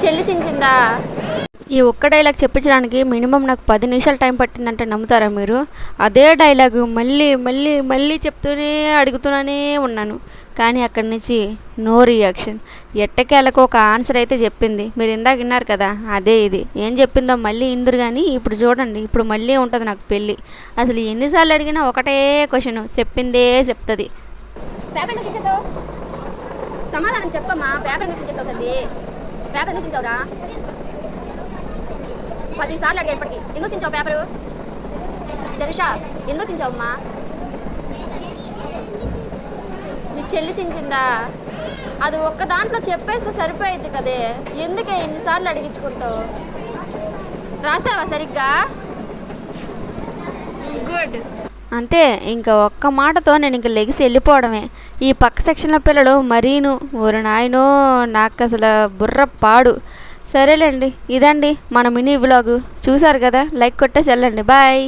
చెల్లి చించిందా? ఈ ఒక్క డైలాగ్ చెప్పించడానికి మినిమం నాకు 10 నిమిషాలు టైం పట్టిందంటే నమ్ముతారా మీరు? అదే డైలాగు మళ్ళీ మళ్ళీ మళ్ళీ చెప్తూనే అడుగుతూనే ఉన్నాను, కానీ అక్కడి నుంచి నో రియాక్షన్. ఎట్టకేలకు ఒక ఆన్సర్ అయితే చెప్పింది. మీరు ఇందాక విన్నారు కదా, అదే ఇది. ఏం చెప్పిందో మళ్ళీ ఇందురు కానీ ఇప్పుడు చూడండి, ఇప్పుడు మళ్ళీ ఉంటుంది నాకు పెళ్ళి. అసలు ఎన్నిసార్లు అడిగినా ఒకటే క్వశ్చన్, చెప్పిందే చెప్తుంది. పేపర్ ఎందుకు చించేసావు? సమాధానం చెప్పమ్మా. పేపర్ ఎందుకు చించేసావు తల్లి? పేపర్ ఎందుకు చించావురా? 10 సార్లు అడిగా ఇప్పటికి. ఎందుకు చించావు పేపరు? జరుషా ఎందుకు చించావమ్మా? మీ చెల్లి చించిందా? అది ఒక్క దాంట్లో చెప్పేస్తే సరిపోయిద్ది కదే, ఎందుకే ఇన్నిసార్లు అడిగించుకుంటావు? రాసావా సరిగ్గా? గుడ్. అంతే, ఇంకా ఒక్క మాటతో నేను ఇంక లెగిసి వెళ్ళిపోవడమే. ఈ పక్క సెక్షన్లో పిల్లలు మరీను ఓరి నాయనో, నాకు అసలు బుర్ర పాడు. సరేలేండి, ఇదండి మన మినీ వ్లాగు. చూసారు కదా, లైక్ కొట్టేసి వెళ్ళండి. బాయ్.